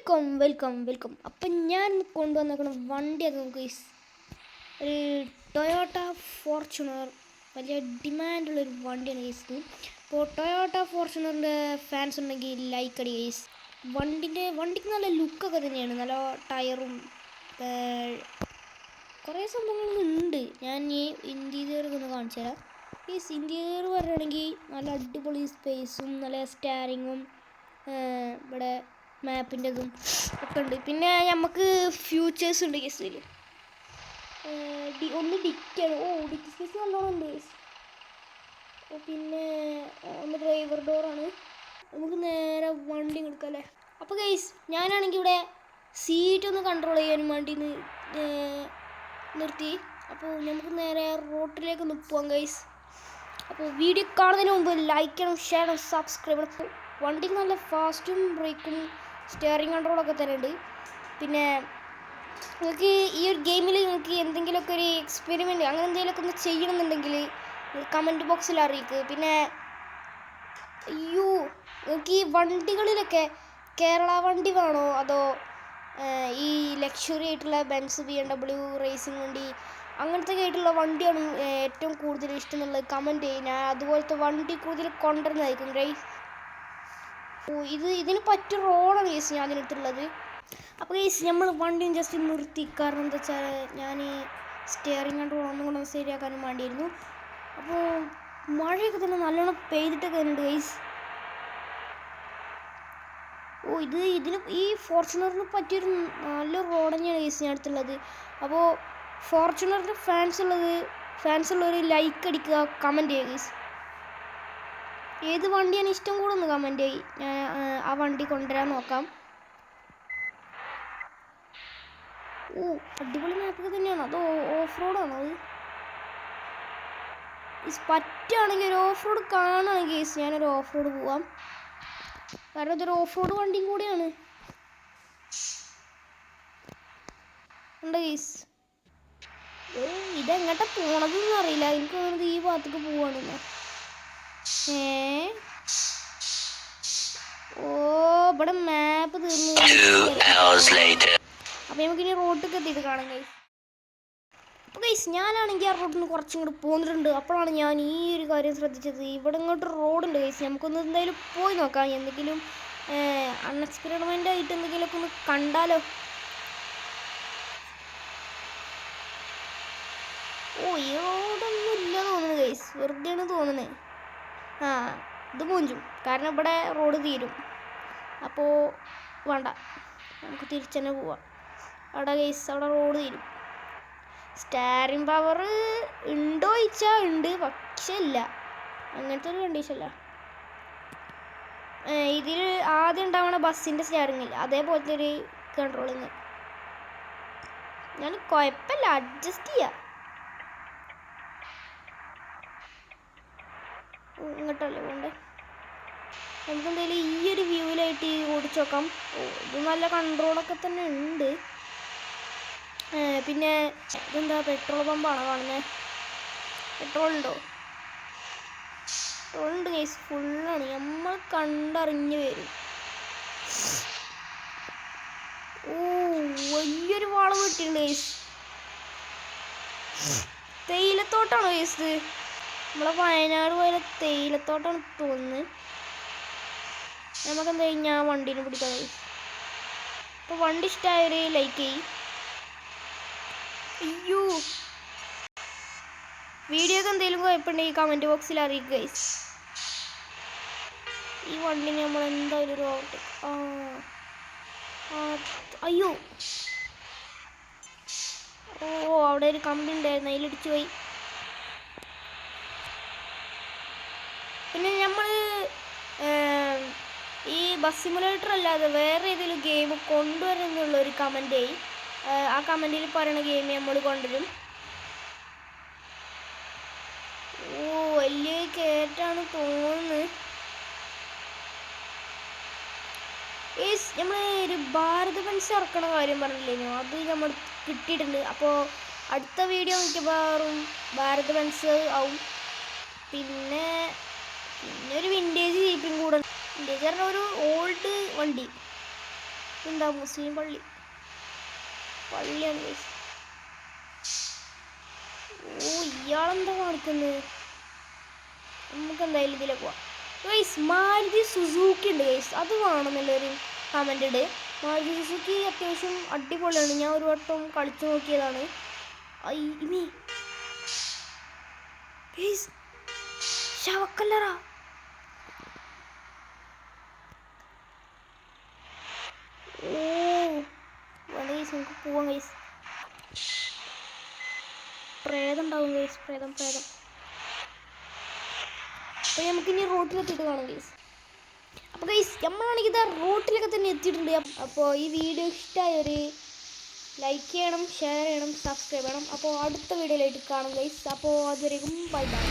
Welcome. അപ്പം ഞാൻ കൊണ്ടുവന്നേക്കണ വണ്ടി അത് നമുക്ക് ഒരു ടൊയോട്ട ഫോർച്യൂണർ വലിയ ഡിമാൻഡുള്ളൊരു വണ്ടിയാണ് ഗൈസ്. അപ്പോൾ ടൊയോട്ട ഫോർച്യൂണറിൻ്റെ ഫാൻസ് ഉണ്ടെങ്കിൽ ലൈക്ക് അടി ഗൈസ്. വണ്ടിക്ക് നല്ല ലുക്കൊക്കെ തന്നെയാണ്, നല്ല ടയറും കുറേ സംഭവങ്ങളുണ്ട്. ഞാൻ ഈ ഇൻറ്റീരിയറൊക്കെ ഒന്ന് കാണിച്ചു തരാം. ഈ ഇൻറ്റീരിയർ പറയുകയാണെങ്കിൽ നല്ല അടിപൊളി സ്പേസും നല്ല സ്റ്റാരിങ്ങും ഇവിടെ മാപ്പിൻ്റെതും ഒക്കെ ഉണ്ട്. പിന്നെ നമുക്ക് ഫ്യൂച്ചേഴ്സ് ഉണ്ട് കേസിൽ. ഒന്ന് ഡിക്കാണ്. ഡിക്കി സ്പേസ് നല്ലോണം ഉണ്ട് കേസ്. പിന്നെ ഒന്ന് ഡ്രൈവർ ഡോറാണ്. നമുക്ക് നേരെ വണ്ടി എടുക്കാം അല്ലേ. അപ്പോൾ ഗൈസ് ഞാനാണെങ്കിൽ ഇവിടെ സീറ്റ് ഒന്ന് കൺട്രോൾ ചെയ്യാനും വേണ്ടി നിർത്തി. അപ്പോൾ നമുക്ക് നേരെ റോട്ടിലേക്ക് ഒന്ന് പോകാം ഗൈസ്. അപ്പോൾ വീഡിയോ കാണുന്നതിന് മുമ്പ് ലൈക്ക് ചെയ്യണം, ഷെയർ ചെയ്യണം, സബ്സ്ക്രൈബ് ചെയ്യണം. വണ്ടിക്ക് നല്ല ഫാസ്റ്റും ബ്രേക്കും സ്റ്റിയറിംഗ് കൺട്രോളൊക്കെ തന്നെ ഉണ്ട്. പിന്നെ നിങ്ങൾക്ക് ഈ ഒരു ഗെയിമിൽ നിങ്ങൾക്ക് എന്തെങ്കിലുമൊക്കെ ഒരു എക്സ്പെരിമെൻറ്റ് അങ്ങനെ എന്തെങ്കിലുമൊക്കെ ഒന്ന് ചെയ്യണമെന്നുണ്ടെങ്കിൽ കമൻറ്റ് ബോക്സിൽ അറിയിക്കുക. പിന്നെ നിങ്ങൾക്ക് ഈ വണ്ടികളിലൊക്കെ കേരള വണ്ടി വേണോ അതോ ഈ ലക്ഷറി ആയിട്ടുള്ള ബെൻസ് BMW റേസിംഗ് വണ്ടി അങ്ങനത്തെ ആയിട്ടുള്ള വണ്ടിയാണ് ഏറ്റവും കൂടുതൽ ഇഷ്ടം എന്നുള്ളത് കമൻറ്റ് ചെയ്യും. ഞാൻ അതുപോലത്തെ വണ്ടി കൂടുതൽ കൊണ്ടുവരുന്നതായിരിക്കും ഗൈസ്. ഇതിന് പറ്റിയ റോഡാണ് ഗൈസ് ഞാൻ അതിനെടുത്തുള്ളത്. അപ്പോൾ ഗൈസ് നമ്മൾ വണ്ടി ജസ്റ്റ് നിർത്തി. കാരണം എന്താ വെച്ചാൽ ഞാൻ സ്റ്റിയറിംഗ് കൺട്രോൾ ഒന്നും കൂടെ ശരിയാക്കാനും വേണ്ടിയിരുന്നു. അപ്പോൾ മഴയൊക്കെ തന്നെ നല്ലോണം പെയ്തിട്ടൊക്കെ ഉണ്ട് ഗൈസ്. ഇതിന് ഈ ഫോർച്യൂണറിന് പറ്റിയൊരു നല്ല റോഡ് തന്നെയാണ് ഗൈസ് ഞാൻ അടുത്തുള്ളത്. അപ്പോൾ ഫോർച്യൂണറിൻ്റെ ഫാൻസ് ഉള്ളവർ ലൈക്ക് അടിക്കുക, കമൻറ്റ് ചെയ്യുക ഗൈസ്. ഏത് വണ്ടിയാണ് ഇഷ്ടം കൂടെ ഒന്ന് കമൻറ്റ് ചെയ്യും. ഞാൻ ആ വണ്ടി കൊണ്ടുവരാൻ നോക്കാം. അടിപൊളി മാപ്പൊക്കെ തന്നെയാണ്. അത് ഓഫ് റോഡാണോ? അത് പറ്റുകയാണെങ്കിൽ ഒരു ഓഫ് റോഡ് കാണുകയാണെങ്കിൽ ഗൈസ് ഞാനൊരു ഓഫ് റോഡ് പോവാം. കാരണം ഇതൊരു ഓഫ് റോഡ് വണ്ടിയും കൂടിയാണ്. ഉണ്ട് ഗൈസ്. ഇതെങ്ങോട്ടാ പോണതെന്ന് അറിയില്ല. എനിക്ക് തോന്നുന്നത് ഈ ഭാഗത്തേക്ക് പോവാണെന്ന്. ഇവിടെ മാപ്പ് തീർന്നു. അപ്പൊ നമുക്കിനി റോഡിലേക്ക് എത്തിയിട്ട് കാണാം ഗൈസ്. അപ്പോൾ ഗൈസ് ഞാനാണെങ്കിൽ ആ റോഡിന് കുറച്ചും കൂടി പോന്നിട്ടുണ്ട്. അപ്പോഴാണ് ഞാൻ ഈ ഒരു കാര്യം ശ്രദ്ധിച്ചത്. ഇവിടെ ഇങ്ങോട്ട് റോഡുണ്ട് ഗൈസ്. നമുക്കൊന്ന് എന്തായാലും പോയി നോക്കാം. എന്തെങ്കിലും അൺഎക്സ്പെരിമെൻ്റ് ആയിട്ട് എന്തെങ്കിലുമൊക്കെ ഒന്ന് കണ്ടാലോ. ഈ റോഡൊന്നും ഇല്ല തോന്നുന്നു ഗൈസ്. വെറുതെയാണ് തോന്നുന്നത്. ഇത് മൂഞ്ചും. കാരണം ഇവിടെ റോഡ് തീരും. അപ്പോൾ വേണ്ട, നമുക്ക് തിരിച്ചു തന്നെ പോവാം. അവിടെ ഗൈസ് അവിടെ റോഡ് തീരും. സ്റ്റാരിംഗ് പവർ ഉണ്ടോ ചോദിച്ചാൽ ഉണ്ട്, പക്ഷെ ഇല്ല. അങ്ങനത്തെ ഒരു കണ്ടീഷനല്ല. ഇതിൽ ആദ്യം ഉണ്ടാവണ ബസ്സിൻ്റെ സ്റ്റാരിംഗ് ഇല്ല, അതേപോലത്തെ ഒരു കൺട്രോളിങ്. ഞാൻ കുഴപ്പമില്ല, അഡ്ജസ്റ്റ് ചെയ്യാം. ഇങ്ങോട്ടല്ലേ പോണ്ടേ. നമുക്ക് എന്തായാലും ഈ ഒരു വ്യൂവിലായിട്ട് ഓടിച്ചു നോക്കാം. ഇത് നല്ല കൺട്രോളൊക്കെ തന്നെ ഉണ്ട്. പിന്നെ ഇതെന്താ പെട്രോൾ പമ്പാണോ കാണുന്നത്? പെട്രോൾ ഉണ്ടോ? പെട്രോൾ ഉണ്ട് ഗൈസ്, ഫുള്ളാണ്. നമ്മൾ കണ്ടറിഞ്ഞ് വരും. വലിയൊരു വളവ് കിട്ടിയിട്ടുണ്ട് ഗൈസ്. തേയിലത്തോട്ടാണോ ഗൈസ് ഇത്? നമ്മളെ വയനാട് പോലെ തേയിലത്തോട്ടാണ് തോന്നുന്നത്. നമുക്കെന്തായാലും ഞാൻ വണ്ടീനെ പിടിക്കാം ഗൈസ്. അപ്പോൾ വണ്ടി ഇഷ്ടമായൊരു ലൈക്ക് ചെയ്യും. വീഡിയോക്ക് എന്തെങ്കിലും കുഴപ്പമുണ്ടെങ്കിൽ കമൻറ്റ് ബോക്സിൽ അറിയിക്കുക ഗൈസ്. ഈ വണ്ടിന് നമ്മൾ എന്തായാലും ഒരു ഓവർടേക്ക്. അവിടെ ഒരു കമ്പി ഉണ്ടായിരുന്നു, അതിലിടിച്ചു പോയി. പിന്നെ നമ്മൾ ഈ ബസ് സിമുലേറ്റർ അല്ലാതെ വേറെ ഏതെങ്കിലും ഗെയിം കൊണ്ടുവരുന്നുള്ളൊരു കമൻറ്റ് ചെയ്യും. ആ കമൻറ്റിൽ പറയുന്ന ഗെയിം നമ്മൾ കൊണ്ടുവരും. വലിയ കയറ്റാണ് തോന്നുന്നത്. നമ്മൾ ഒരു ഭാരത് ബെൻസ് ഇറക്കണ കാര്യം പറഞ്ഞില്ലേനോ, അത് നമ്മൾ കിട്ടിയിട്ടുണ്ട്. അപ്പോൾ അടുത്ത വീഡിയോ മിക്കവാറും ഭാരത് ബെൻസ് ആവും. പിന്നെ ഒരു വിൻറ്റേജ് ജീപ്പും കൂടെ. വിൻറ്റേജ് പറഞ്ഞ ഒരു ഓൾഡ് വണ്ടി. എന്താ മുസ്ലിം പള്ളിയാണ് ഗൈസ്. ഓ ഇയാളെന്താ കാണിക്കുന്നത്? നമുക്ക് എന്തായാലും ഇതിലേക്ക് പോവാം ഗൈസ്. മാരുതി സുസുക്കി ഉണ്ട് ഗൈസ്, അത് വേണമെന്നുള്ളൊരു കമൻ്റ് ഇട്. മാരുതി സുസുക്കി അത്യാവശ്യം അടിപൊളിയാണ്, ഞാൻ ഒരു വട്ടം കളിച്ചു നോക്കിയതാണ്. ഗൈസ് ശവക്കല്ലറ. ഓ വേണ്ട ഗൈസ്, നമുക്ക് പോവാം ഗൈസ്. പ്രേതം ഉണ്ടാവും ഗൈസ്, പ്രേതം. അപ്പോൾ നമുക്കിനി റോട്ടിലെത്തിയിട്ട് കാണാം ഗൈസ്. അപ്പോൾ ഗൈസ് നമ്മളാണെങ്കിൽ ഇതാ റോട്ടിലൊക്കെ തന്നെ എത്തിയിട്ടുണ്ട്. അപ്പോൾ ഈ വീഡിയോ ഇഷ്ടമായൊരു ലൈക്ക് ചെയ്യണം, ഷെയർ ചെയ്യണം, സബ്സ്ക്രൈബ് ചെയ്യണം. അപ്പോൾ അടുത്ത വീഡിയോയിലായിട്ട് കാണാം ഗൈസ്. അപ്പോൾ അതുവരെയും ബൈ ബൈ.